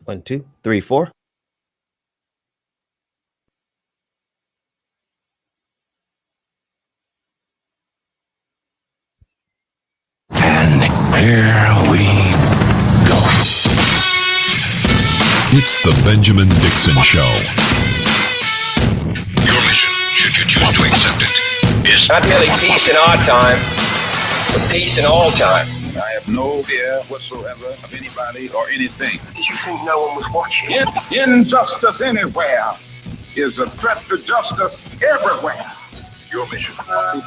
One, two, three, four. And here we go. It's the Benjamin Dixon Show. Your mission, should you choose to accept it, is Not merely peace in our time, but peace in all time. I have no fear whatsoever of anybody or anything. Did you think no one was watching? Injustice anywhere is a threat to justice everywhere. your mission.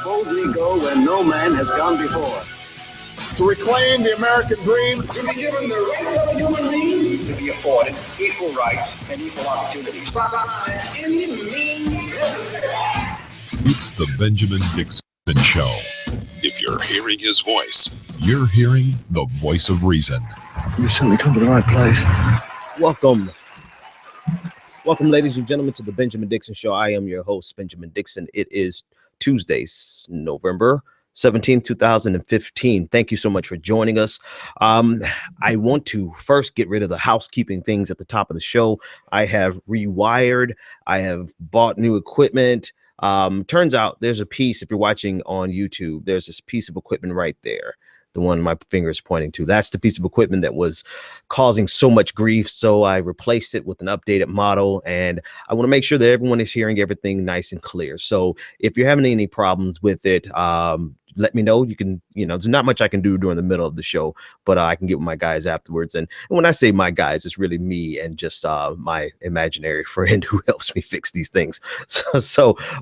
Boldly go where no man has gone before. To reclaim the American dream, To be given the right of a human being to be afforded equal rights and equal opportunities. It's the Benjamin Dixon Show. If you're hearing his voice, you're hearing the voice of reason. You've certainly come to the right place. Welcome. Welcome, ladies and gentlemen, to the Benjamin Dixon Show. I am your host, Benjamin Dixon. It is Tuesday, November 17th, 2015. Thank you so much for joining us. I want to first get rid of the housekeeping things at the top of the show. I have rewired. I have bought new equipment. Turns out there's a piece, if you're watching on YouTube, there's this piece of equipment right there. The one my finger is pointing to. That's the piece of equipment that was causing so much grief. So I replaced it with an updated model, and I want to make sure that everyone is hearing everything nice and clear. So if you're having any problems with it, let me know. You can, there's not much I can do during the middle of the show, but I can get with my guys afterwards. And when I say my guys, it's really me and just my imaginary friend who helps me fix these things.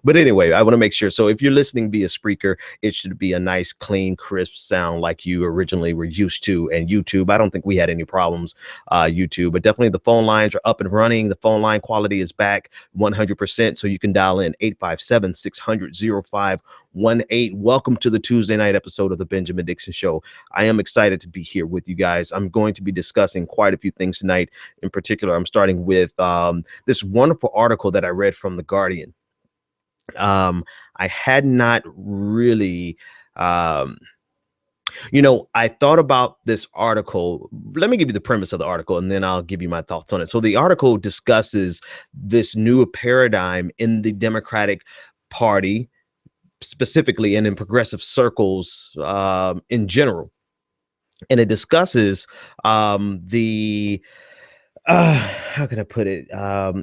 But anyway, I want to make sure. So if you're listening via Spreaker, it should be a nice, clean, crisp sound like you originally were used to. And YouTube, I don't think we had any problems, YouTube, but definitely the phone lines are up and running. The phone line quality is back 100%. So you can dial in 857-600-0518. Welcome to the Tuesday night episode of the Benjamin Dixon Show. I am excited to be here with you guys. I'm going to be discussing quite a few things tonight. In particular, I'm starting with this wonderful article that I read from The Guardian. I had not really, I thought about this article. Let me give you the premise of the article, and then I'll give you my thoughts on it. So the article discusses this new paradigm in the Democratic Party, specifically, and in progressive circles in general. And it discusses how can I put it?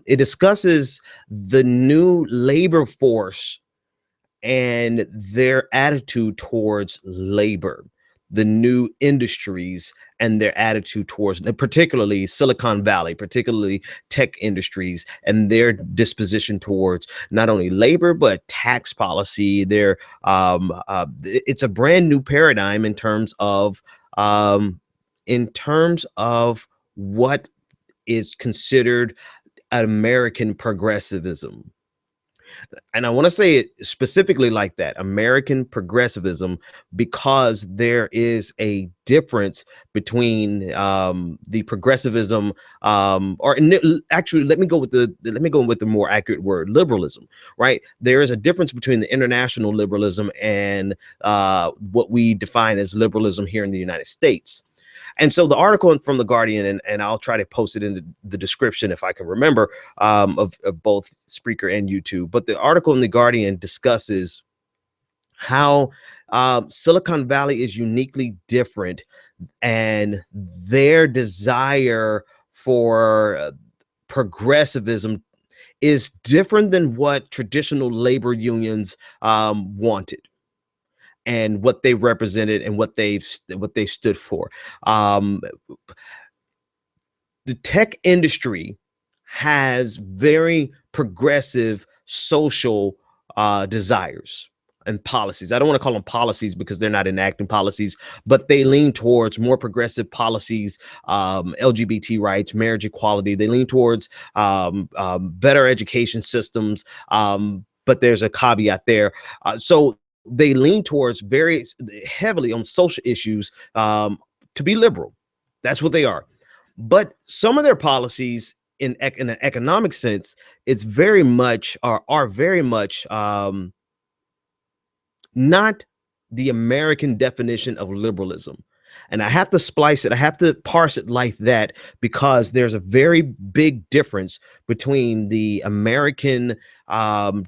It discusses the new labor force and their attitude towards labor, the new industries and their attitude towards, particularly Silicon Valley, particularly tech industries, and their disposition towards not only labor but tax policy. It's a brand new paradigm in terms of what is considered American progressivism. And I want to say it specifically like that, American progressivism, because there is a difference between the progressivism, actually, let me go with the more accurate word, liberalism. Right? There is a difference between the international liberalism and what we define as liberalism here in the United States. And so the article from The Guardian, and I'll try to post it in the description if I can remember, of both Spreaker and YouTube. But the article in The Guardian discusses how Silicon Valley is uniquely different, and their desire for progressivism is different than what traditional labor unions wanted, and what they represented and what they stood for. The tech industry has very progressive social desires and policies. I don't want to call them policies because they're not enacting policies, but they lean towards more progressive policies, LGBT rights, marriage equality. They lean towards better education systems, but there's a caveat there. So they lean towards very heavily on social issues, to be liberal. That's what they are. But some of their policies in an economic sense, it's very much are very much not the American definition of liberalism. And I have to splice it. I have to parse it like that because there's a very big difference between the American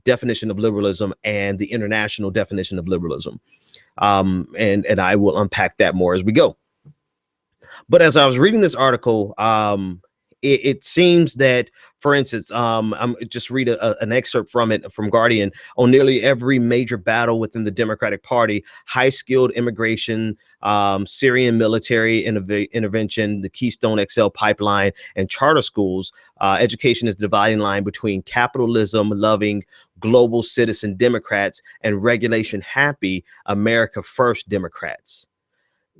definition of liberalism and the international definition of liberalism. And I will unpack that more as we go. But as I was reading this article, it seems that, for instance, I'm just read an excerpt from it from Guardian. On nearly every major battle within the Democratic Party, high-skilled immigration, Syrian military intervention, the Keystone XL pipeline, and charter schools, education is the dividing line between capitalism-loving global citizen Democrats and regulation-happy America First Democrats.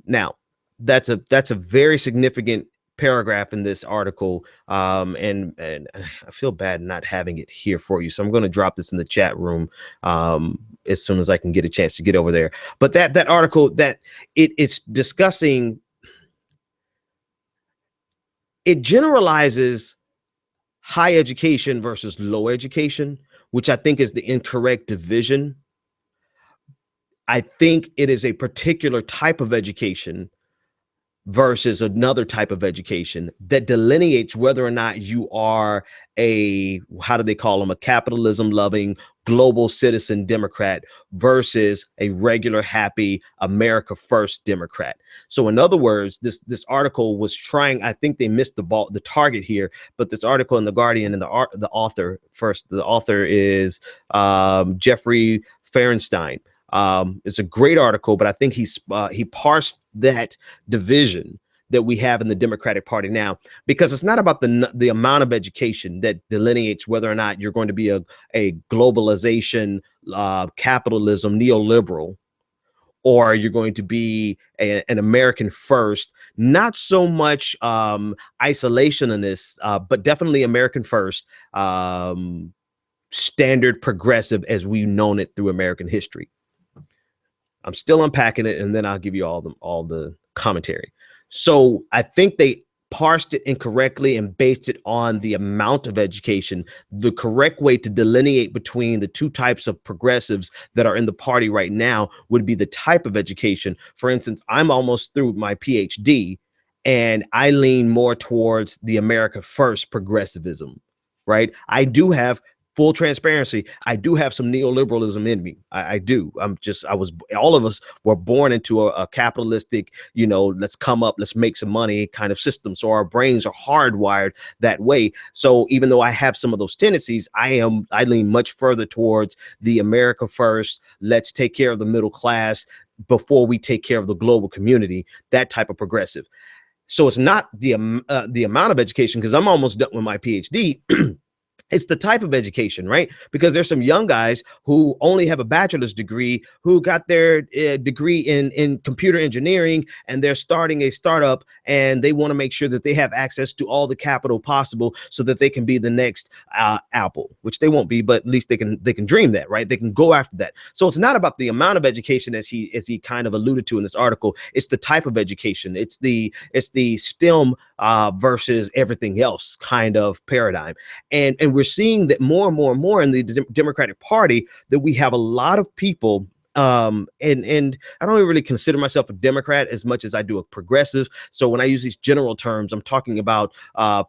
Now, that's a very significant paragraph in this article, and I feel bad not having it here for you, so I'm going to drop this in the chat room as soon as I can get a chance to get over there. But that article, that it's discussing, it generalizes high education versus low education, which I think is the incorrect division. I think it is a particular type of education versus another type of education that delineates whether or not you are a, how do they call them, a capitalism loving global citizen Democrat versus a regular happy America First Democrat. So in other words, this article was trying, I think they missed the target here, but this article in the Guardian, and the author is Jeffrey Feuerstein. It's a great article, but I think he parsed that division that we have in the Democratic Party now, because it's not about the amount of education that delineates whether or not you're going to be a globalization, capitalism, neoliberal, or you're going to be an American first, not so much isolationist, but definitely American first, standard progressive as we've known it through American history. I'm still unpacking it, and then I'll give you all the commentary. So I think they parsed it incorrectly and based it on the amount of education. The correct way to delineate between the two types of progressives that are in the party right now would be the type of education. For instance, I'm almost through my PhD, and I lean more towards the America First progressivism, right? I do have, full transparency, I do have some neoliberalism in me. I do. All of us were born into a capitalistic, let's come up, let's make some money kind of system. So our brains are hardwired that way. So even though I have some of those tendencies, I lean much further towards the America First, let's take care of the middle class before we take care of the global community, that type of progressive. So it's not the amount of education, because I'm almost done with my PhD. It's the type of education, right? Because there's some young guys who only have a bachelor's degree, who got their degree in computer engineering, and they're starting a startup, and they want to make sure that they have access to all the capital possible so that they can be the next Apple, which they won't be, but at least they can dream that, right? They can go after that. So it's not about the amount of education as he kind of alluded to in this article. It's the type of education. It's the STEM versus everything else kind of paradigm. And we're seeing that more and more in the Democratic Party, that we have a lot of people, and I don't really consider myself a Democrat as much as I do a progressive. So when I use these general terms, I'm talking about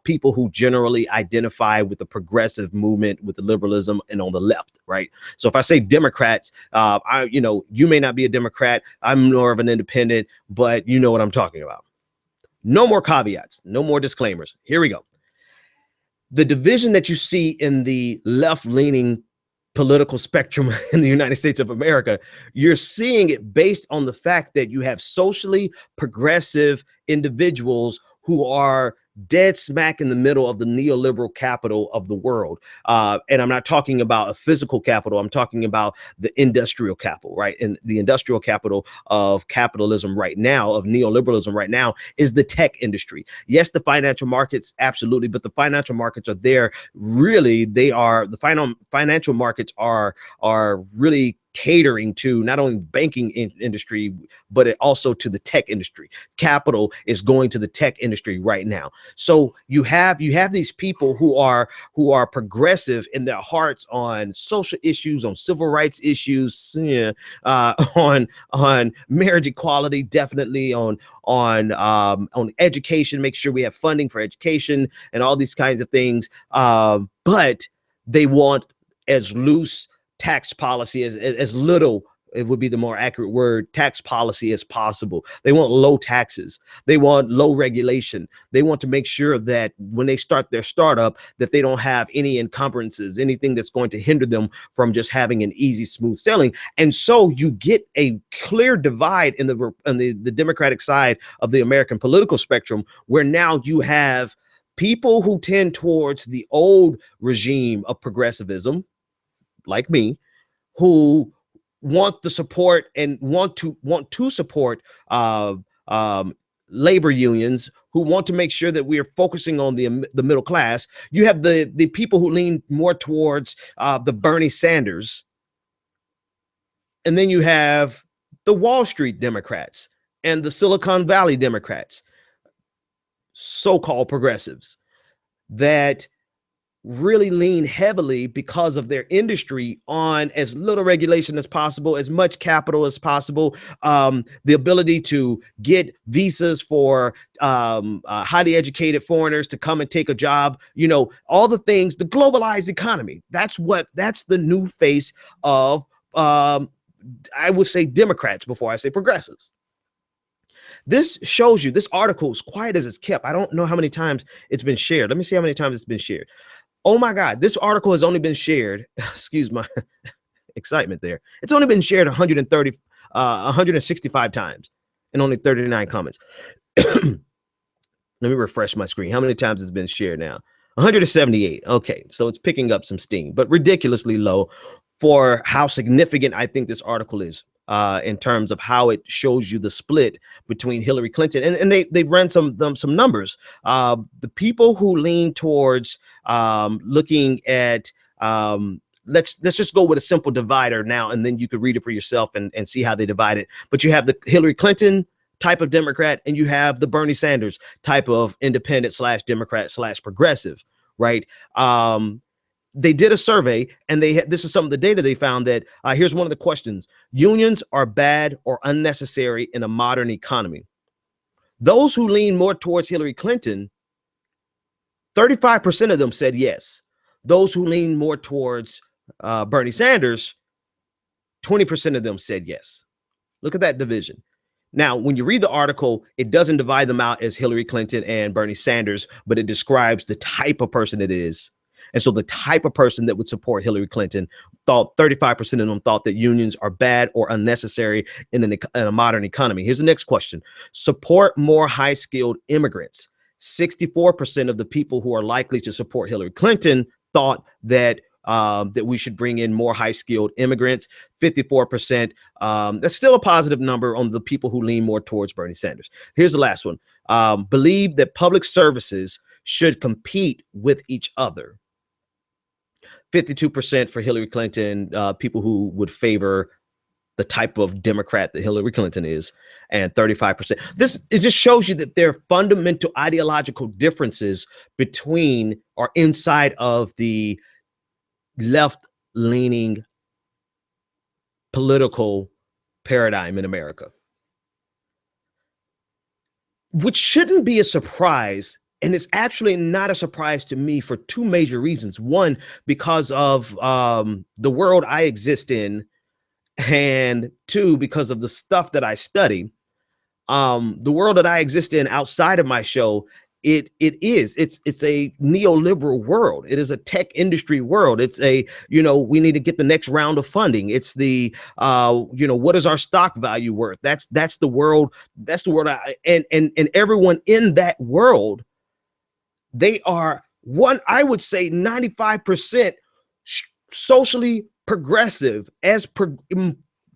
people who generally identify with the progressive movement, with the liberalism, and on the left, right? So if I say Democrats, you may not be a Democrat. I'm more of an independent, but you know what I'm talking about. No more caveats, no more disclaimers. Here we go. The division that you see in the left-leaning political spectrum in the United States of America, you're seeing it based on the fact that you have socially progressive individuals who are dead smack in the middle of the neoliberal capital of the world. And I'm not talking about a physical capital. I'm talking about the industrial capital, right? And the industrial capital of capitalism right now, of neoliberalism right now, is the tech industry. Yes, the financial markets, absolutely. But the financial markets are there. Really, the financial markets are really catering to not only the banking industry, but also to the tech industry. Capital is going to the tech industry right now. So you have these people who are progressive in their hearts on social issues, on civil rights issues, on marriage equality, definitely on education, make sure we have funding for education and all these kinds of things. But they want as loose tax policy, as little, it would be the more accurate word, tax policy as possible. They want low taxes. They want low regulation. They want to make sure that when they start their startup, that they don't have any encumbrances, anything that's going to hinder them from just having an easy, smooth sailing. And so you get a clear divide in the Democratic side of the American political spectrum, where now you have people who tend towards the old regime of progressivism, like me, who want the support and want to support labor unions, who want to make sure that we are focusing on the middle class. You have the people who lean more towards the Bernie Sanders, and then you have the Wall Street Democrats and the Silicon Valley Democrats, so-called progressives, that really lean heavily because of their industry on as little regulation as possible, as much capital as possible, the ability to get visas for highly educated foreigners to come and take a job, all the things, the globalized economy. That's the new face of, I would say, Democrats before I say progressives. This shows you, this article, is quiet as it's kept. I don't know how many times it's been shared. Let me see how many times it's been shared. Oh my God, this article has only been shared, excuse my excitement there. It's only been shared 165 times and only 39 comments. Let me refresh my screen. How many times has it been shared now? 178. Okay, so it's picking up some steam, but ridiculously low for how significant I think this article is in terms of how it shows you the split between Hillary Clinton. And they've run some numbers. The people who lean towards looking at, let's just go with a simple divider now, and then you could read it for yourself and see how they divide it. But you have the Hillary Clinton type of Democrat, and you have the Bernie Sanders type of independent / Democrat / progressive, right? They did a survey, and this is some of the data they found that here's one of the questions: unions are bad or unnecessary in a modern economy. Those who lean more towards Hillary Clinton, 35% of them said yes. Those who lean more towards Bernie Sanders, 20% of them said yes. Look at that division. Now, when you read the article, it doesn't divide them out as Hillary Clinton and Bernie Sanders, but it describes the type of person it is. And so the type of person that would support Hillary Clinton, 35% of them thought that unions are bad or unnecessary in a modern economy. Here's the next question. Support more high-skilled immigrants. 64% of the people who are likely to support Hillary Clinton thought that that we should bring in more high-skilled immigrants. 54%. That's still a positive number on the people who lean more towards Bernie Sanders. Here's the last one. Believe that public services should compete with each other. 52% for Hillary Clinton, people who would favor the type of Democrat that Hillary Clinton is, and 35%. It just shows you that there are fundamental ideological differences between or inside of the left-leaning political paradigm in America, which shouldn't be a surprise. And it's actually not a surprise to me for two major reasons. One, because of the world I exist in, and two, because of the stuff that I study. The world that I exist in outside of my show, it's a neoliberal world. It is a tech industry world. It's we need to get the next round of funding. It's the what is our stock value worth? That's the world. That's the world. And everyone in that world, they are I would say 95% socially progressive,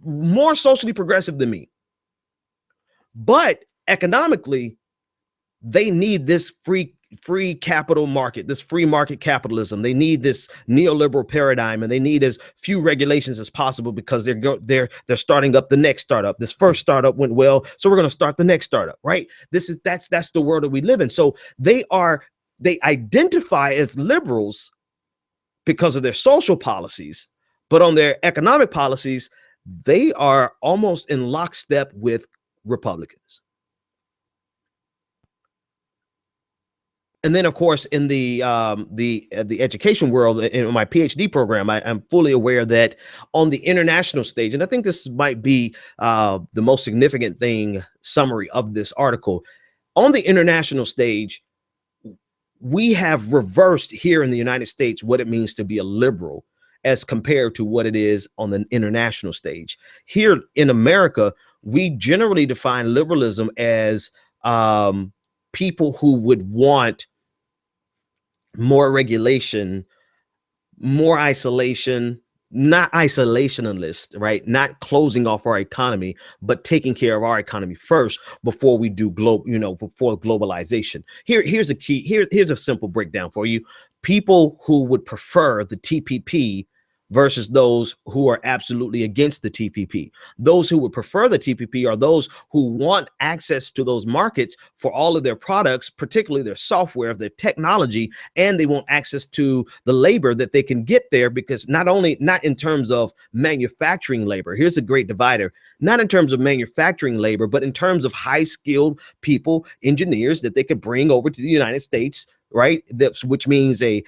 more socially progressive than me. But economically, they need this free free capital market, this free market capitalism. They need this neoliberal paradigm, and they need as few regulations as possible because they're starting up the next startup. This first startup went well, so we're going to start the next startup, right? That's the world that we live in. So they identify as liberals because of their social policies, but on their economic policies, they are almost in lockstep with Republicans. And then, of course, in the education world, in my PhD program, I'm fully aware that on the international stage, and I think this might be the most significant summary of this article, on the international stage, we have reversed here in the United States what it means to be a liberal as compared to what it is on the international stage. Here in America, we generally define liberalism as people who would want more regulation, more isolation, not isolationist, right? Not closing off our economy, but taking care of our economy first before we do before globalization. Here's a key. Here's a simple breakdown for you. People who would prefer the TPP versus those who are absolutely against the TPP. Those who would prefer the TPP are those who want access to those markets for all of their products, particularly their software, their technology, and they want access to the labor that they can get there, because not in terms of manufacturing labor. Here's a great divider. Not in terms of manufacturing labor, but in terms of high-skilled people, engineers that they could bring over to the United States, right? Which means a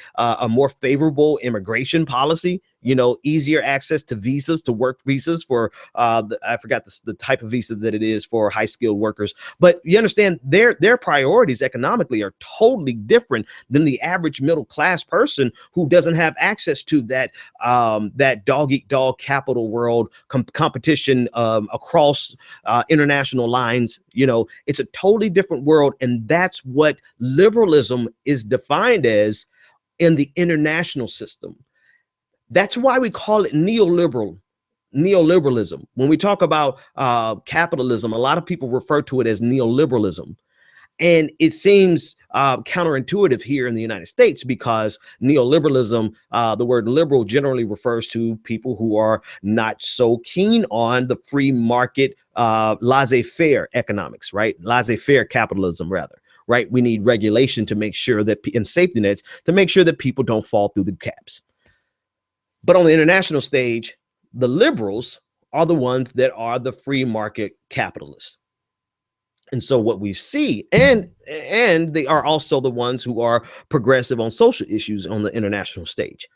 more favorable immigration policy, easier access to visas, to work visas for I forgot the type of visa that it is for high skilled workers. But you understand their priorities economically are totally different than the average middle class person who doesn't have access to that dog eat dog capital world competition across international lines. It's a totally different world, and that's what liberalism is defined as in the international system. That's why we call it neoliberalism. When we talk about capitalism, a lot of people refer to it as neoliberalism. And it seems counterintuitive here in the United States, because neoliberalism, the word liberal generally refers to people who are not so keen on the free market, laissez-faire economics, right? Laissez-faire capitalism, rather. Right? We need regulation to make sure that, and safety nets to make sure that people don't fall through the caps. But on the international stage, the liberals are the ones that are the free market capitalists. And so what we see, and they are also the ones who are progressive on social issues on the international stage.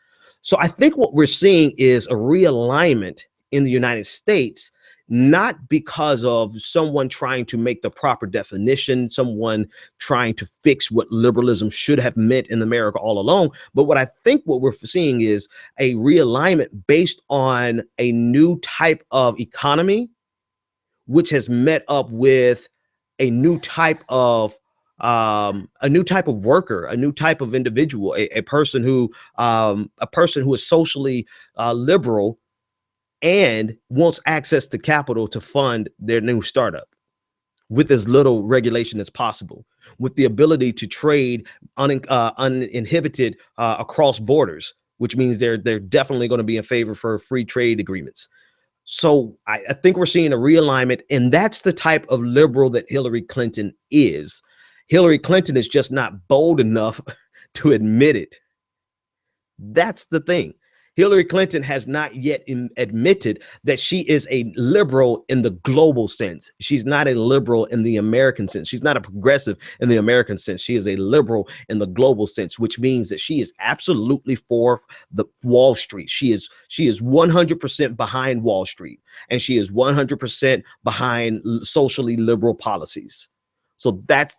So I think what we're seeing is a realignment in the United States, not because of someone trying to make the proper definition, someone trying to fix what liberalism should have meant in America all along. But what I think what we're seeing is a realignment based on a new type of economy, which has met up with a new type of worker, a new type of individual, a person who is socially liberal and wants access to capital to fund their new startup with as little regulation as possible, with the ability to trade uninhibited across borders, which means they're definitely going to be in favor for free trade agreements. So I think we're seeing a realignment, and that's the type of liberal that Hillary Clinton is. Hillary Clinton is just not bold enough to admit it. That's the thing. Hillary Clinton has not yet admitted that she is a liberal in the global sense. She's not a liberal in the American sense. She's not a progressive in the American sense. She is a liberal in the global sense, which means that she is absolutely for the Wall Street. She is 100% behind Wall Street, and she is 100% behind socially liberal policies. So that's,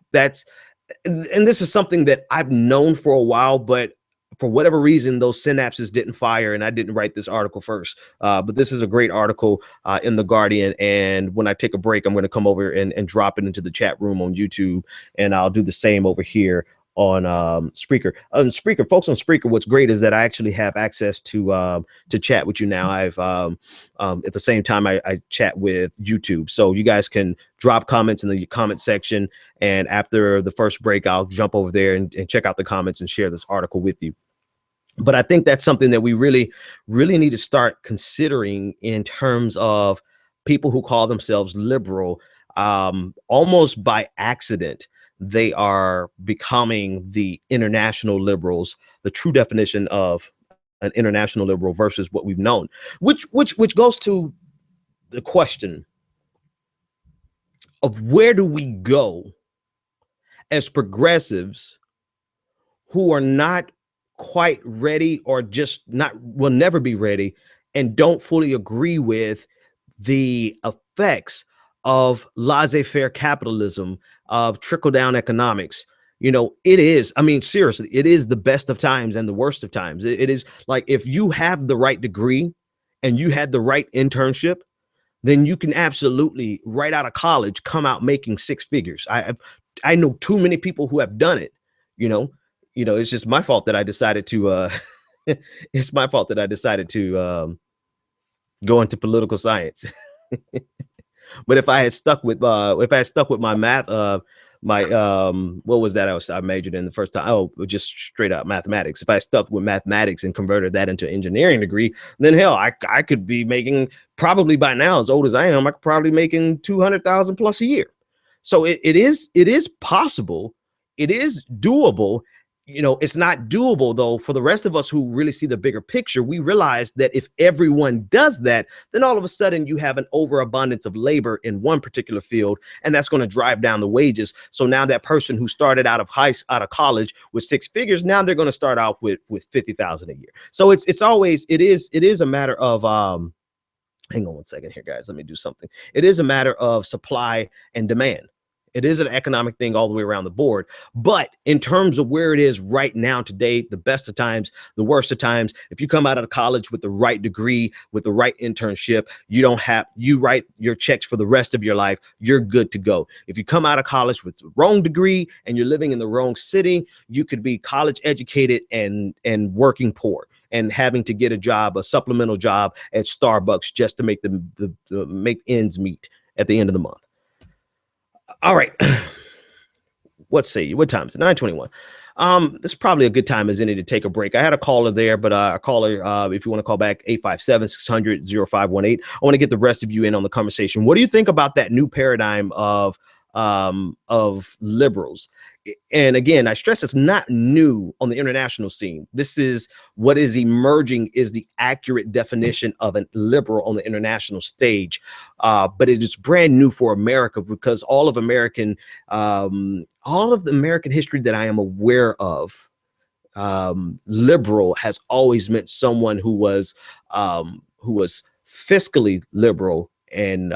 and this is something that I've known for a while, but for whatever reason, those synapses didn't fire, and I didn't write this article first. But this is a great article in The Guardian. And when I take a break, I'm going to come over and drop it into the chat room on YouTube. And I'll do the same over here Spreaker. Spreaker, folks on Spreaker, what's great is that I actually have access to chat with you now. I've at the same time I chat with YouTube, so you guys can drop comments in the comment section, and after the first break I'll jump over there and check out the comments and share this article with you. But I think that's something that we really need to start considering in terms of people who call themselves liberal. Almost by accident, they are becoming the international liberals, the true definition of an international liberal versus what we've known, which goes to the question of where do we go as progressives who are not quite ready, or just will never be ready, and don't fully agree with the effects of laissez-faire capitalism, of trickle-down economics. You know, it is, I mean, seriously, it is the best of times and the worst of times. It is like, if you have the right degree and you had the right internship, then you can absolutely, right out of college, come out making six figures. I know too many people who have done it. You know, it's just my fault that I decided to it's my fault that I decided to go into political science. But if I had stuck with my math, what was that I majored in the first time? Oh, just straight up mathematics. If I stuck with mathematics and converted that into an engineering degree, then hell, I could be making, probably by now, as old as I am, I could probably making 200,000 plus a year. So it is possible. It is doable. You know, it's not doable though for the rest of us who really see the bigger picture. We realize that if everyone does that, then all of a sudden you have an overabundance of labor in one particular field, and that's going to drive down the wages. So now that person who started out of college with six figures, now they're going to start out with 50,000 a year. So it is a matter of hang on one second here, guys. Let me do something. It is a matter of supply and demand. It is an economic thing all the way around the board. But in terms of where it is right now today, the best of times, the worst of times, if you come out of college with the right degree, with the right internship, you write your checks for the rest of your life, you're good to go. If you come out of college with the wrong degree and you're living in the wrong city, you could be college educated and working poor and having to get a job, a supplemental job at Starbucks just to make make ends meet at the end of the month. All right. What say you? What time is it? 9:21. This is probably a good time as any to take a break. I had a caller there, but a caller, if you want to call back, 857-600-0518. I want to get the rest of you in on the conversation. What do you think about that new paradigm of liberals? And again, I stress it's not new on the international scene. This is what is emerging, is the accurate definition of a liberal on the international stage. But it is brand new for America, because all of the American history that I am aware of, liberal has always meant someone who was fiscally liberal and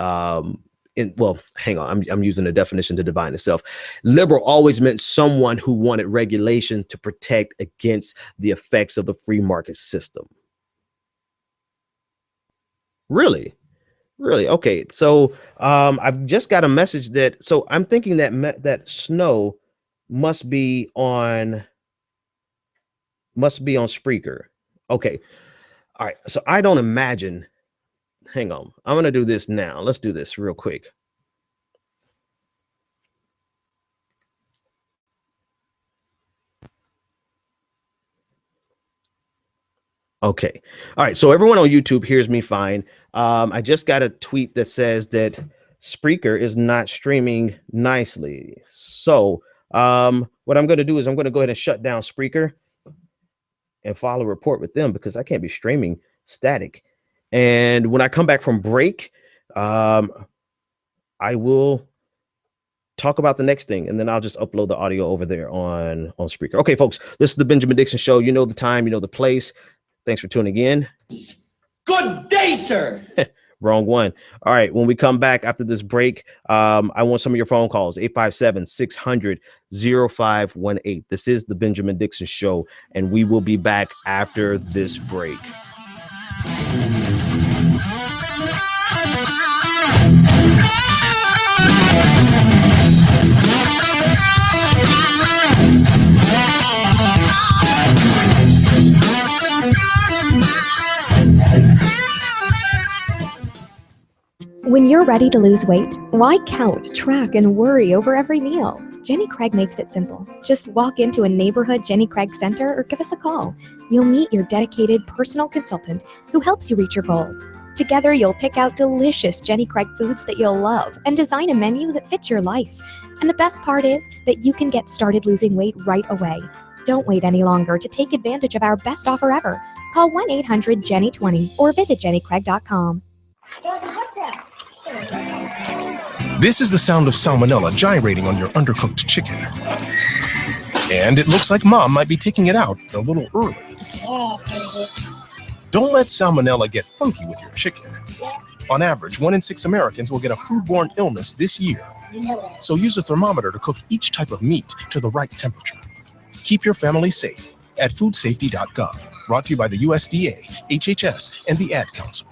well, hang on, I'm using a definition to define itself. Liberal always meant someone who wanted regulation to protect against the effects of the free market system. Really? Okay. So I've just got a message so I'm thinking that Snow must be on Spreaker. Okay. All right. So I don't imagine. Hang on. I'm going to do this now. Let's do this real quick. Okay. All right. So everyone on YouTube hears me fine. I just got a tweet that says that Spreaker is not streaming nicely. So what I'm going to do is I'm going to go ahead and shut down Spreaker and file a report with them, because I can't be streaming static. And when I come back from break, I will talk about the next thing, and then I'll just upload the audio over there on Spreaker. Okay, folks, this is the Benjamin Dixon Show. You know the time, you know the place. Thanks for tuning in. Good day, sir. Wrong one. All right, when we come back after this break, I want some of your phone calls, 857-600-0518. This is the Benjamin Dixon Show, and we will be back after this break. When you're ready to lose weight, why count, track, and worry over every meal? Jenny Craig makes it simple. Just walk into a neighborhood Jenny Craig center or give us a call. You'll meet your dedicated personal consultant who helps you reach your goals. Together, you'll pick out delicious Jenny Craig foods that you'll love and design a menu that fits your life. And the best part is that you can get started losing weight right away. Don't wait any longer to take advantage of our best offer ever. Call 1-800-JENNY20 or visit jennycraig.com. This is the sound of salmonella gyrating on your undercooked chicken. And it looks like Mom might be taking it out a little early. Don't let salmonella get funky with your chicken. On average, 1 in 6 Americans will get a foodborne illness this year. So use a thermometer to cook each type of meat to the right temperature. Keep your family safe at foodsafety.gov. Brought to you by the USDA, HHS, and the Ad Council.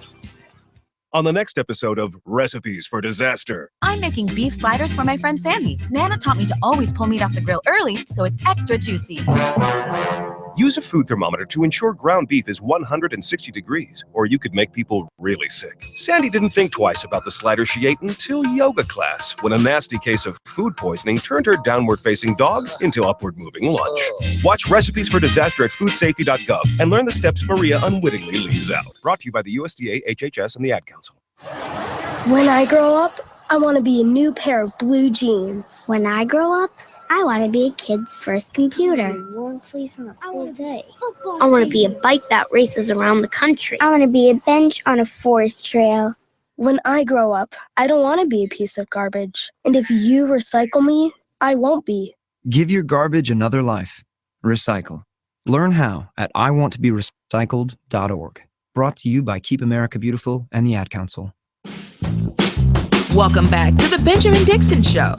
On the next episode of Recipes for Disaster. I'm making beef sliders for my friend Sandy. Nana taught me to always pull meat off the grill early so it's extra juicy. Use a food thermometer to ensure ground beef is 160 degrees, or you could make people really sick. Sandy didn't think twice about the slider she ate until yoga class, when a nasty case of food poisoning turned her downward-facing dog into upward-moving lunch. Watch Recipes for Disaster at foodsafety.gov and learn the steps Maria unwittingly leaves out. Brought to you by the USDA, HHS, and the Ad Council. When I grow up, I want to be a new pair of blue jeans. When I grow up, I want to be a kid's first computer. Warm fleece on a cool day. I want to be a bike that races around the country. I want to be a bench on a forest trail. When I grow up, I don't want to be a piece of garbage. And if you recycle me, I won't be. Give your garbage another life. Recycle. Learn how at iwanttoberecycled.org. Brought to you by Keep America Beautiful and the Ad Council. Welcome back to the Benjamin Dixon Show.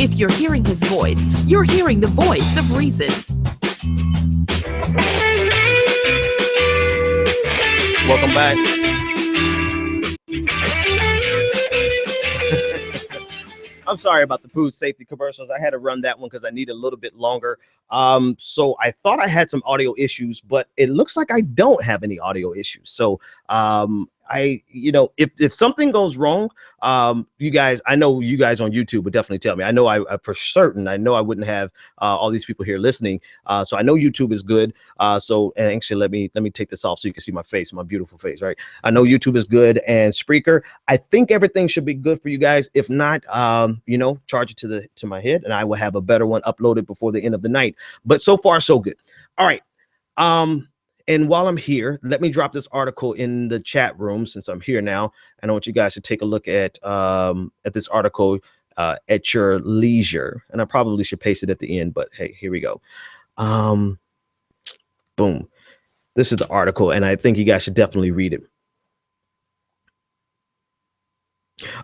If you're hearing his voice, you're hearing the voice of reason. Welcome back. I'm sorry about the food safety commercials. I had to run that one because I need a little bit longer. So I thought I had some audio issues, but it looks like I don't have any audio issues. So if something goes wrong, you guys, I know you guys on YouTube would definitely tell me. I know I for certain, I know I wouldn't have all these people here listening. So I know YouTube is good. And actually let me take this off so you can see my face, my beautiful face, right? I know YouTube is good, and Spreaker, I think everything should be good for you guys. If not, charge it to my head, and I will have a better one uploaded before the end of the night. But so far, so good. All right. And while I'm here, let me drop this article in the chat room since I'm here now. And I want you guys to take a look at this article at your leisure. And I probably should paste it at the end, but hey, here we go. Boom. This is the article, and I think you guys should definitely read it.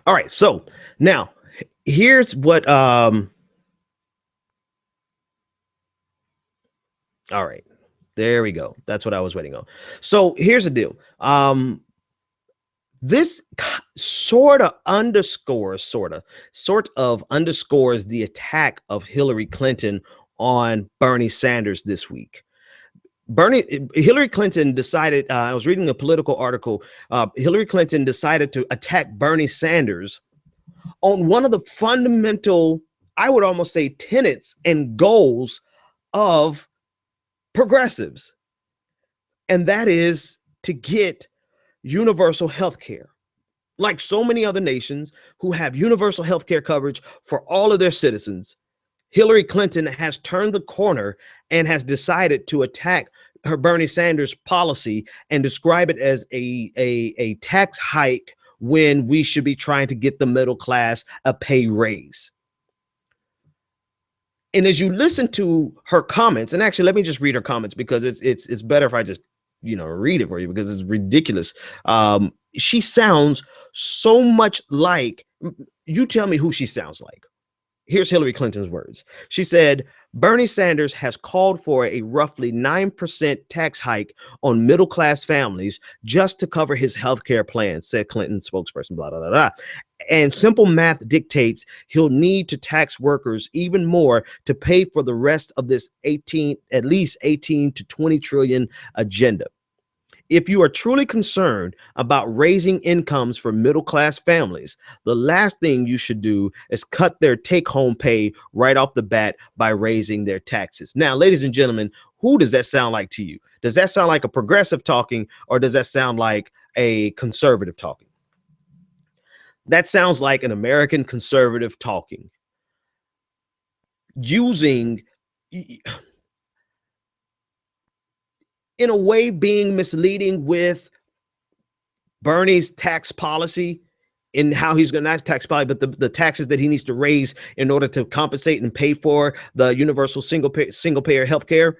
All right, so now here's what all right. There we go. That's what I was waiting on. So here's the deal. This sort of underscores the attack of Hillary Clinton on Bernie Sanders this week. Hillary Clinton decided, I was reading a political article, Hillary Clinton decided to attack Bernie Sanders on one of the fundamental, I would almost say, tenets and goals of progressives, and that is to get universal health care. Like so many other nations who have universal health care coverage for all of their citizens, Hillary Clinton has turned the corner and has decided to attack her Bernie Sanders policy and describe it as a tax hike when we should be trying to get the middle class a pay raise. And as you listen to her comments, and actually let me just read her comments because it's better if I just read it for you because it's ridiculous. She sounds so much like, you tell me who she sounds like. Here's Hillary Clinton's words. She said, Bernie Sanders has called for a roughly 9% tax hike on middle-class families just to cover his health care plan, said Clinton spokesperson, blah, blah, blah, blah. And simple math dictates he'll need to tax workers even more to pay for the rest of this at least 18 to 20 trillion agenda. if you are truly concerned about raising incomes for middle-class families, the last thing you should do is cut their take-home pay right off the bat by raising their taxes. Now, ladies and gentlemen, who does that sound like to you? Does that sound like a progressive talking, or does that sound like a conservative talking? That sounds like an American conservative talking, using, in a way, being misleading with Bernie's tax policy and how he's going to, not tax policy, but the taxes that he needs to raise in order to compensate and pay for the universal single payer health care.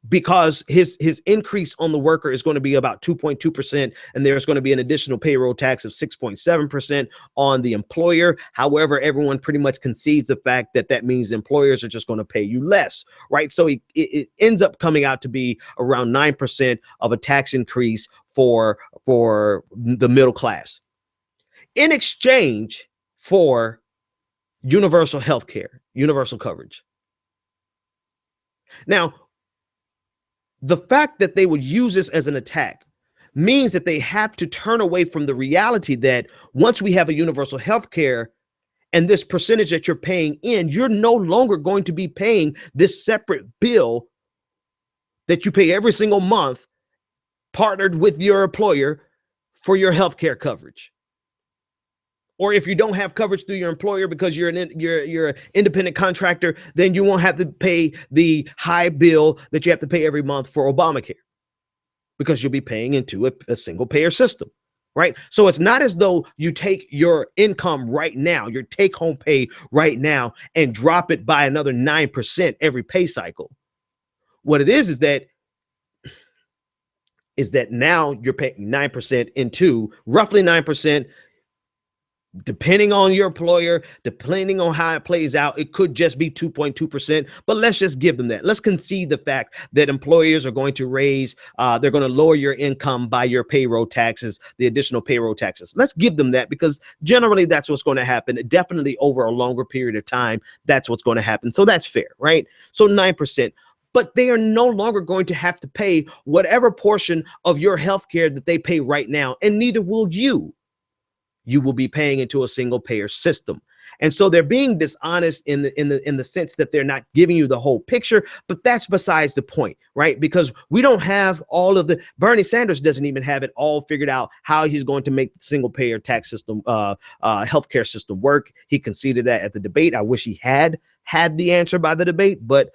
Because his increase on the worker is going to be about 2.2%, and there's going to be an additional payroll tax of 6.7% on the employer. However, everyone pretty much concedes the fact that that means employers are just going to pay you less, right? So it ends up coming out to be around 9% of a tax increase for the middle class in exchange for universal health care, universal coverage. Now, the fact that they would use this as an attack means that they have to turn away from the reality that once we have a universal health care and this percentage that you're paying in, you're no longer going to be paying this separate bill that you pay every single month, partnered with your employer for your health care coverage. Or if you don't have coverage through your employer because you're an independent contractor, then you won't have to pay the high bill that you have to pay every month for Obamacare, because you'll be paying into a single payer system, right? So it's not as though you take your income right now, your take home pay right now, and drop it by another 9% every pay cycle. What it is that now you're paying 9% into roughly 9%. Depending on your employer, depending on how it plays out, it could just be 2.2%, but let's just give them that. Let's concede the fact that employers are going to raise, they're going to lower your income by your payroll taxes, the additional payroll taxes. Let's give them that, because generally that's what's going to happen. Definitely over a longer period of time, that's what's going to happen. So that's fair, right? So 9%. But they are no longer going to have to pay whatever portion of your health care that they pay right now, and neither will you. You will be paying into a single payer system. And so they're being dishonest in the sense that they're not giving you the whole picture, but that's besides the point, right? Because we don't have all of Bernie Sanders doesn't even have it all figured out how he's going to make the single payer tax system, healthcare system work. He conceded that at the debate. I wish he had the answer by the debate, but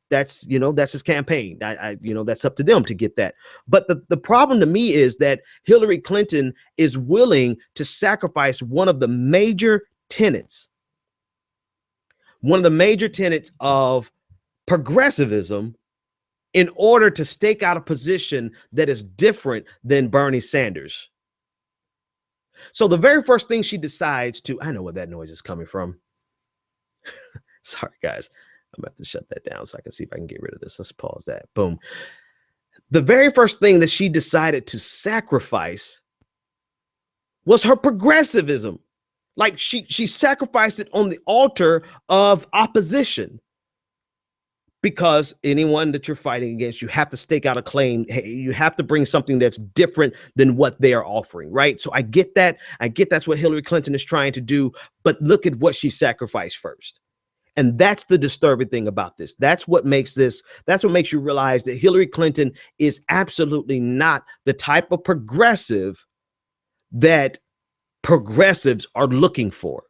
that's, that's his campaign. That's up to them to get that. But the problem to me is that Hillary Clinton is willing to sacrifice one of the major tenets of progressivism in order to stake out a position that is different than Bernie Sanders. So the very first thing she decides to, I know where that noise is coming from. Sorry, guys. I'm about to shut that down so I can see if I can get rid of this. Let's pause that. Boom. The very first thing that she decided to sacrifice was her progressivism. Like she sacrificed it on the altar of opposition, because anyone that you're fighting against, you have to stake out a claim. Hey, you have to bring something that's different than what they are offering, right? So I get that. I get that's what Hillary Clinton is trying to do, but look at what she sacrificed first. And that's the disturbing thing about this. That's what makes you realize that Hillary Clinton is absolutely not the type of progressive that progressives are looking for.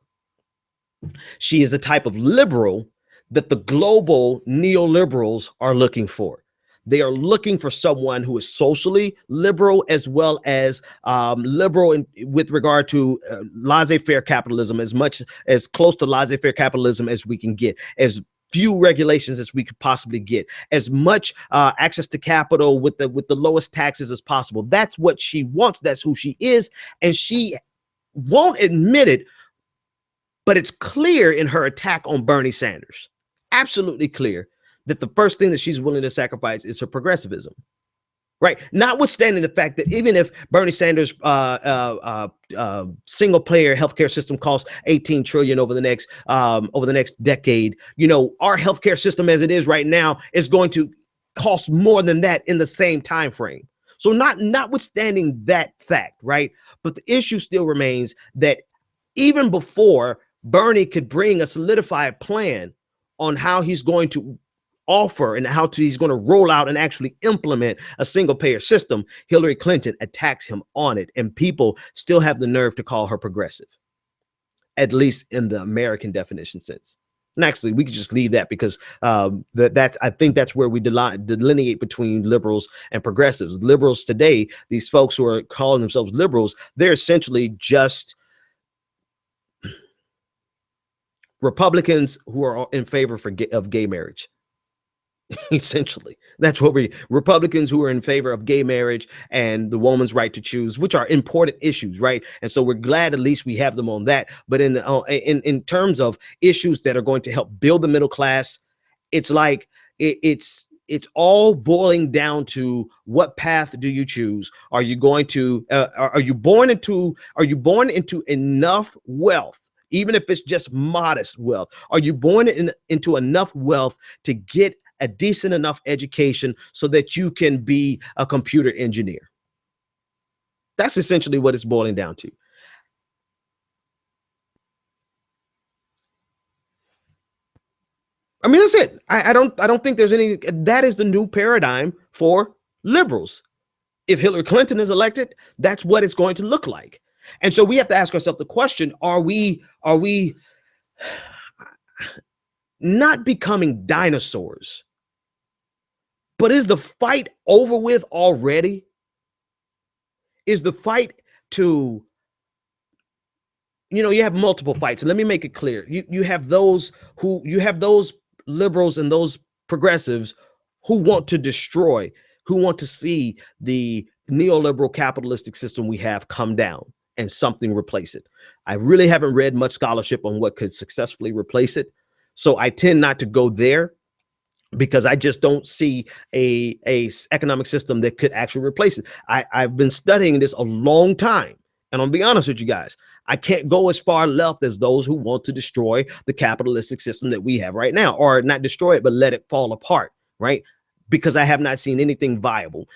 She is the type of liberal that the global neoliberals are looking for. They are looking for someone who is socially liberal as well as liberal with regard to laissez-faire capitalism, as close to laissez-faire capitalism as we can get, as few regulations as we could possibly get, as much access to capital with the lowest taxes as possible. That's what she wants. That's who she is. And she won't admit it, but it's clear in her attack on Bernie Sanders. Absolutely clear that the first thing that she's willing to sacrifice is her progressivism, right? Notwithstanding the fact that even if Bernie Sanders' single player healthcare system costs $18 trillion over the next decade, our healthcare system as it is right now is going to cost more than that in the same time frame. So notwithstanding that fact, right? But the issue still remains that even before Bernie could bring a solidified plan on how he's going to offer and he's going to roll out and actually implement a single payer system, Hillary Clinton attacks him on it, and people still have the nerve to call her progressive, at least in the American definition sense. And actually, we could just leave that because I think that's where we delineate between liberals and progressives. Liberals today, these folks who are calling themselves liberals, they're essentially just Republicans who are in favor of gay marriage. Essentially, that's what Republicans who are in favor of gay marriage and the woman's right to choose, which are important issues, right? And so we're glad at least we have them on that. But in terms of issues that are going to help build the middle class, it's like it's all boiling down to what path do you choose? Are you going to are you born into enough wealth? Even if it's just modest wealth, are you born into enough wealth to get a decent enough education so that you can be a computer engineer? That's essentially what it's boiling down to. I mean, that's it. I don't think there's any. That is the new paradigm for liberals. If Hillary Clinton is elected, that's what it's going to look like. And so we have to ask ourselves the question, are we not becoming dinosaurs? But is the fight over with already? Is the fight to, you have multiple fights. And let me make it clear. You have those liberals and those progressives who want to destroy, who want to see the neoliberal capitalistic system we have come down and something replace it. I really haven't read much scholarship on what could successfully replace it. So I tend not to go there because I just don't see a economic system that could actually replace it. I've been studying this a long time. And I'll be honest with you guys, I can't go as far left as those who want to destroy the capitalistic system that we have right now, or not destroy it, but let it fall apart, right? Because I have not seen anything viable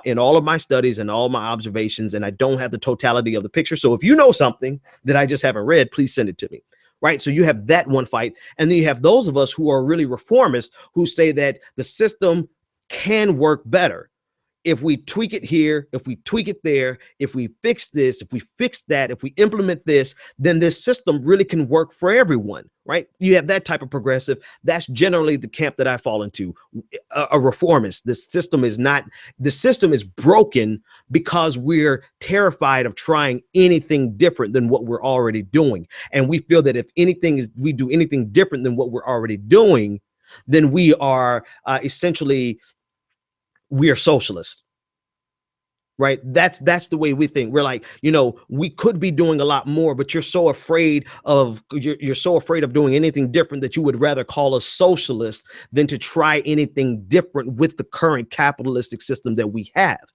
in all of my studies and all my observations, and I don't have the totality of the picture. So if you know something that I just haven't read, please send it to me, right? So you have that one fight, and then you have those of us who are really reformists who say that the system can work better. If we tweak it here, if we tweak it there, if we fix this, if we fix that, if we implement this, then this system really can work for everyone, right? You have that type of progressive. That's generally the camp that I fall into, a reformist. The system is broken because we're terrified of trying anything different than what we're already doing. And we feel that if we do anything different than what we're already doing, then we are essentially we are socialist, right? That's the way we think. We're like, we could be doing a lot more, but you're so afraid of doing anything different that you would rather call us socialist than to try anything different with the current capitalistic system that we have,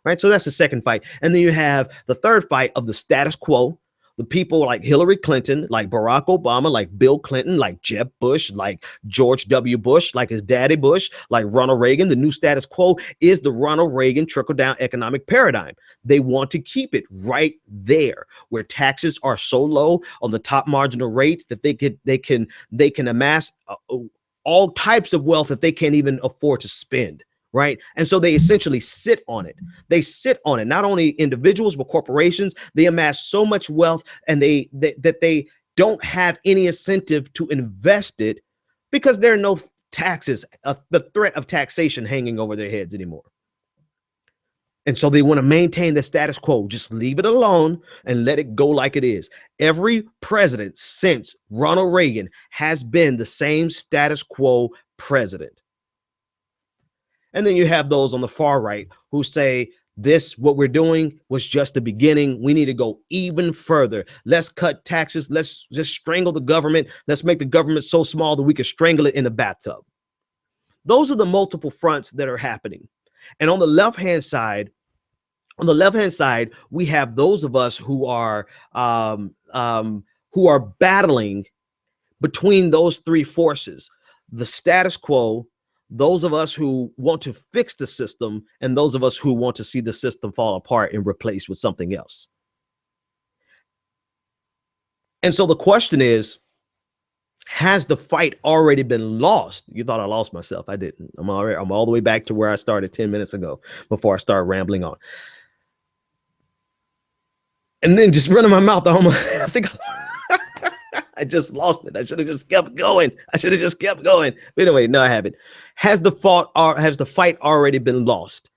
right? So that's the second fight. And then you have the third fight of the status quo. The people like Hillary Clinton, like Barack Obama, like Bill Clinton, like Jeb Bush, like George W. Bush, like his daddy Bush, like Ronald Reagan. The new status quo is the Ronald Reagan trickle-down economic paradigm. They want to keep it right there, where taxes are so low on the top marginal rate that they can amass all types of wealth that they can't even afford to spend. Right. And so they essentially sit on it. They sit on it. Not only individuals, but corporations. They amass so much wealth and they don't have any incentive to invest it because there are no taxes, the threat of taxation hanging over their heads anymore. And so they want to maintain the status quo. Just leave it alone and let it go like it is. Every president since Ronald Reagan has been the same status quo president. And then you have those on the far right who say what we're doing was just the beginning. We need to go even further. Let's cut taxes. Let's just strangle the government. Let's make the government so small that we can strangle it in the bathtub. Those are the multiple fronts that are happening. And on the left-hand side, we have those of us who are battling between those three forces: the status quo, those of us who want to fix the system and those of us who want to see the system fall apart and replaced with something else. And so the question is, has the fight already been lost? You thought I lost myself. I didn't. I'm all the way back to where I started 10 minutes ago before I started rambling on. And then just running my mouth, I think I just lost it. I should have just kept going. But anyway, no, I haven't. Has the fight already been lost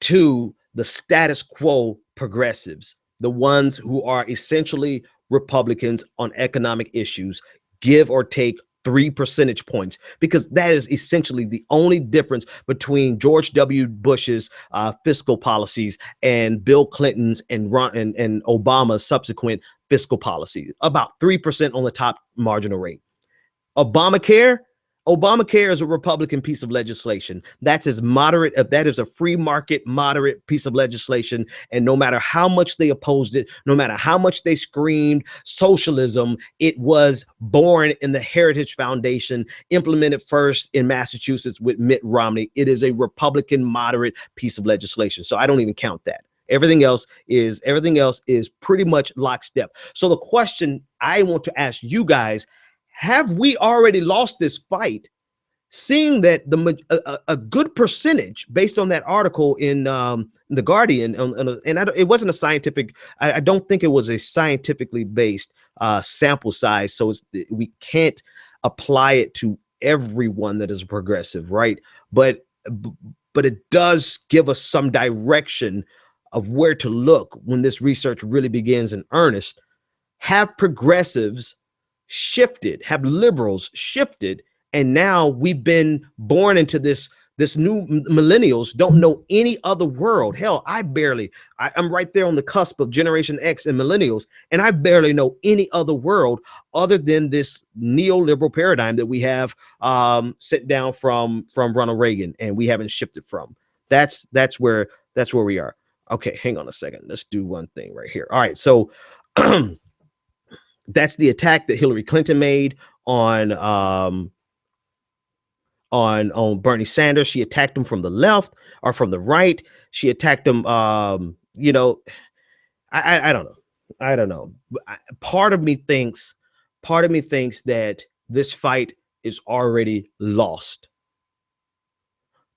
to the status quo progressives, the ones who are essentially Republicans on economic issues, give or take 3 percentage points, because that is essentially the only difference between George W. Bush's fiscal policies and Bill Clinton's and Obama's subsequent fiscal policy, about 3% on the top marginal rate. Obamacare is a Republican piece of legislation. That's as moderate, that is a free market, moderate piece of legislation. And no matter how much they opposed it, no matter how much they screamed socialism, it was born in the Heritage Foundation, implemented first in Massachusetts with Mitt Romney. It is a Republican moderate piece of legislation. So I don't even count that. Everything else is pretty much lockstep. So the question I want to ask you guys, have we already lost this fight, seeing that a good percentage, based on that article in The Guardian, it wasn't a scientific, I don't think it was a scientifically based sample size, so we can't apply it to everyone that is progressive, right? But it does give us some direction of where to look when this research really begins in earnest. Have progressives shifted? Have liberals shifted? And now we've been born into this new millennials don't know any other world. Hell, I'm right there on the cusp of Generation X and millennials, and I barely know any other world other than this neoliberal paradigm that we have sent down from Ronald Reagan, and we haven't shifted from. That's where we are. Okay, hang on a second. Let's do one thing right here. All right, so that's the attack that Hillary Clinton made on Bernie Sanders. She attacked him from the left or from the right. She attacked him. I don't know. Part of me thinks that this fight is already lost.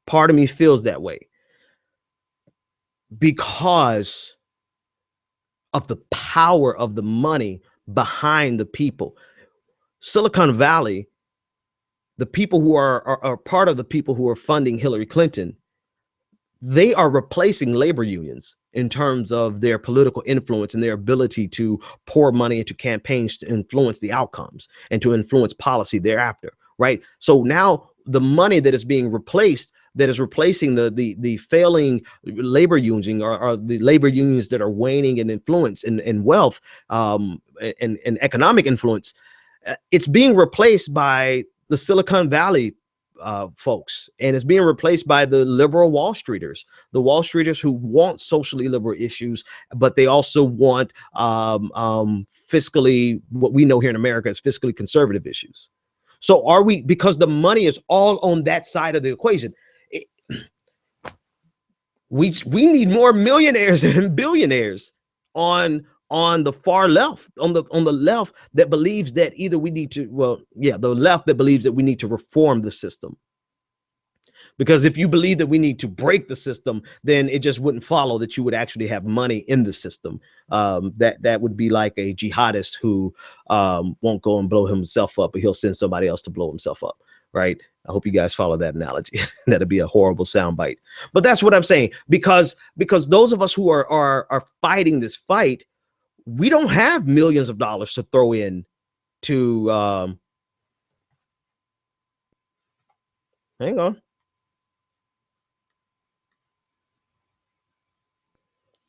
Part of me feels that way because of the power of the money behind the people. Silicon Valley, the people who are part of the people who are funding Hillary Clinton, they are replacing labor unions in terms of their political influence and their ability to pour money into campaigns to influence the outcomes and to influence policy thereafter, right? So now the money that is being replaced, that is replacing the failing labor unions or the labor unions that are waning in influence and wealth and economic influence, it's being replaced by the Silicon Valley folks, and it's being replaced by the liberal Wall Streeters, who want socially liberal issues, but they also want fiscally, what we know here in America as fiscally conservative issues. So are we, because the money is all on that side of the equation, we need more millionaires and billionaires on the far left, on the left that believes that either we need to, the left that believes that we need to reform the system. Because if you believe that we need to break the system, then it just wouldn't follow that you would actually have money in the system. That would be like a jihadist who won't go and blow himself up, but he'll send somebody else to blow himself up, right? I hope you guys follow that analogy. That'd be a horrible soundbite. But that's what I'm saying, because those of us who are fighting this fight, we don't have millions of dollars to throw in to hang on.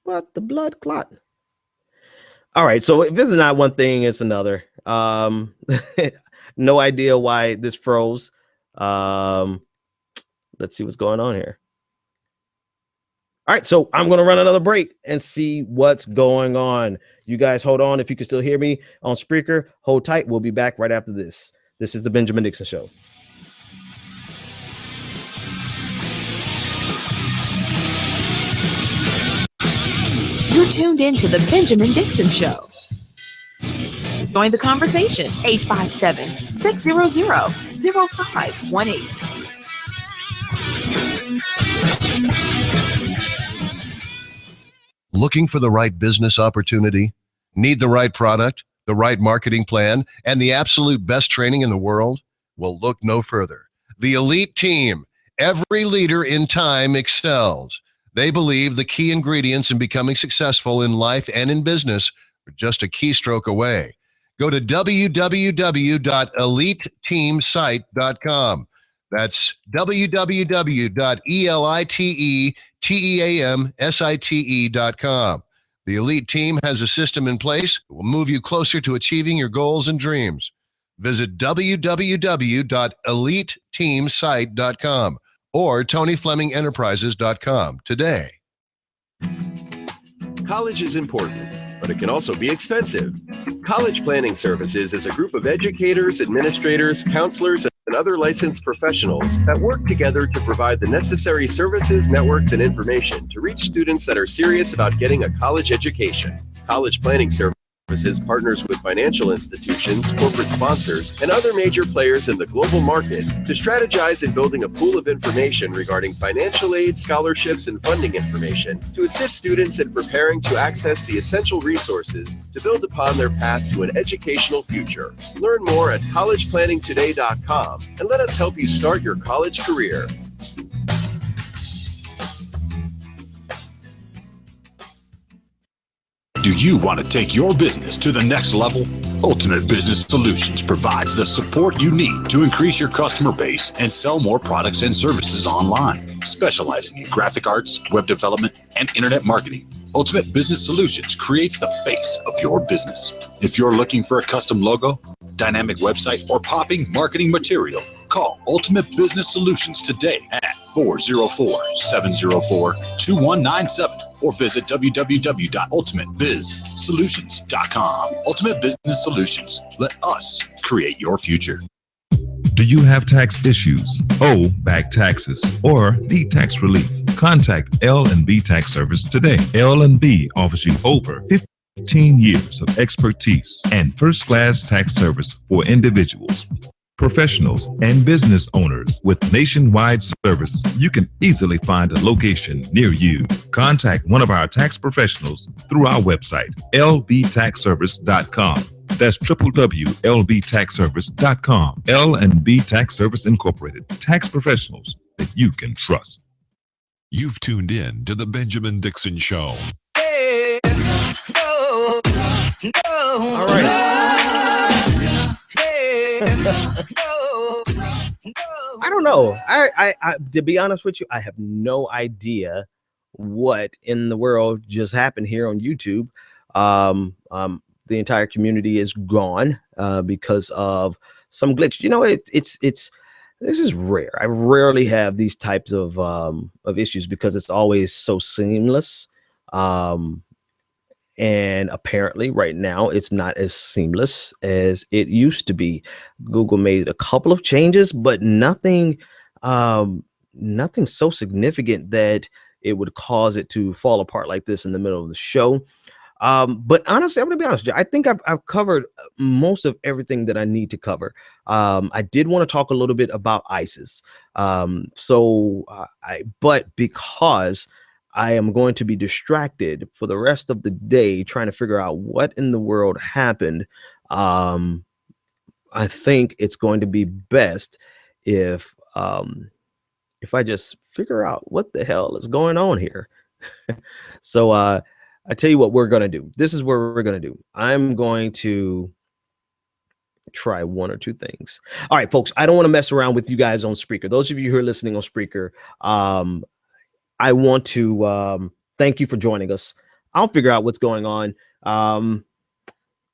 What the blood clot? All right, so if this is not one thing, it's another. No idea why this froze. Let's see what's going on here. All right, so I'm going to run another break and see what's going on. You guys hold on. If you can still hear me on Spreaker, hold tight. We'll be back right after this. This is the Benjamin Dixon Show. You're tuned in to The Benjamin Dixon Show. Join the conversation, 857-600-0518. Looking for the right business opportunity? Need the right product, the right marketing plan, and the absolute best training in the world? Well, look no further. The Elite Team. Every leader in time excels. They believe the key ingredients in becoming successful in life and in business are just a keystroke away. Go to www.eliteteamsite.com. That's www.eliteteamsite.com. The Elite Team has a system in place that will move you closer to achieving your goals and dreams. Visit www.eliteteamsite.com or TonyFlemingEnterprises.com today. College is important, but it can also be expensive. College Planning Services is a group of educators, administrators, counselors, and other licensed professionals that work together to provide the necessary services, networks, and information to reach students that are serious about getting a college education. College Planning Services partners with financial institutions, corporate sponsors, and other major players in the global market to strategize in building a pool of information regarding financial aid, scholarships, and funding information to assist students in preparing to access the essential resources to build upon their path to an educational future. Learn more at collegeplanningtoday.com and let us help you start your college career. Do you want to take your business to the next level? Ultimate Business Solutions provides the support you need to increase your customer base and sell more products and services online. Specializing in graphic arts, web development, and internet marketing, Ultimate Business Solutions creates the face of your business. If you're looking for a custom logo, dynamic website, or popping marketing material, call Ultimate Business Solutions today at 404-704-2197 or visit www.ultimatebizsolutions.com. Ultimate Business Solutions. Let us create your future. Do you have tax issues, owe back taxes, or need tax relief? Contact L&B Tax Service today. L&B offers you over 15 years of expertise and first-class tax service for individuals, professionals, and business owners. With nationwide service, you can easily find a location near you. Contact one of our tax professionals through our website, lbtaxservice.com. That's www.lbtaxservice.com. L&B Tax Service Incorporated. Tax professionals that you can trust. You've tuned in to The Benjamin Dixon Show. Hey, no, no. All right. Hey, no, no. I don't know. I to be honest with you, I have no idea what in the world just happened here on YouTube. The entire community is gone because of some glitch. You know, it's this is rare. I rarely have these types of issues because it's always so seamless. And apparently right now it's not as seamless as it used to be. Google made a couple of changes, but nothing so significant that it would cause it to fall apart like this in the middle of the show. But honestly, I'm gonna be honest with you. I think I've covered most of everything that I need to cover. I did want to talk a little bit about ISIS. But because I am going to be distracted for the rest of the day trying to figure out what in the world happened, I think it's going to be best if I just figure out what the hell is going on here. So I tell you what we're going to do. This is what we're going to do. I'm going to try one or two things. All right, folks, I don't want to mess around with you guys on Spreaker. Those of you who are listening on Spreaker, I want to thank you for joining us. I'll figure out what's going on.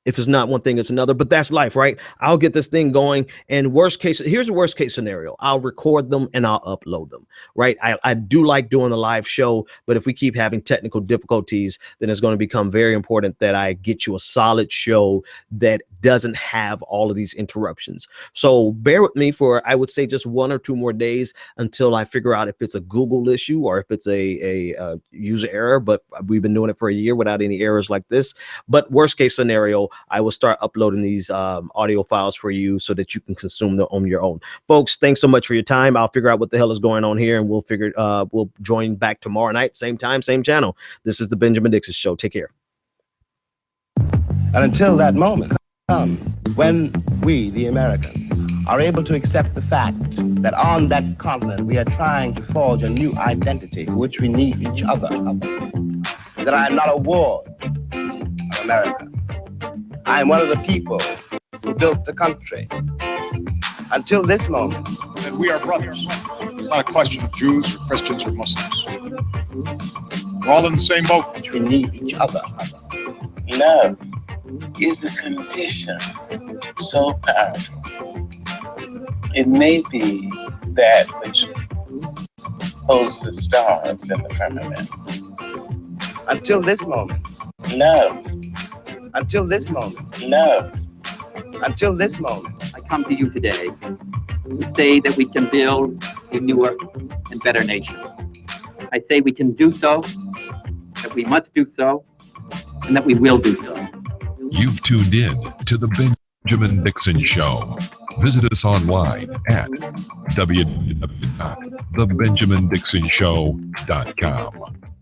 If it's not one thing, it's another, but that's life, right? I'll get this thing going. And here's the worst case scenario. I'll record them and I'll upload them, right? I do like doing the live show, but if we keep having technical difficulties, then it's going to become very important that I get you a solid show that doesn't have all of these interruptions. So bear with me for, I would say, just 1 or 2 more days until I figure out if it's a Google issue or if it's a user error, but we've been doing it for a year without any errors like this. But worst case scenario, I will start uploading these audio files for you so that you can consume them on your own. Folks, thanks so much for your time. I'll figure out what the hell is going on here, and we'll join back tomorrow night, same time, same channel. This is the Benjamin Dixon Show. Take care. And until that moment comes, when we, the Americans, are able to accept the fact that on that continent we are trying to forge a new identity for which we need each other, that I am not a ward of America. I am one of the people who built the country. Until this moment. That we are brothers. It's not a question of Jews or Christians or Muslims. We're all in the same boat. We need each other. Love is a condition so powerful. It may be that which holds the stars in the firmament. Until this moment. Love. Until this moment. Love. Until this moment. I come to you today to say that we can build a newer and better nation. I say we can do so, that we must do so, and that we will do so. You've tuned in to the Benjamin Dixon Show. Visit us online at www.thebenjamindixonshow.com.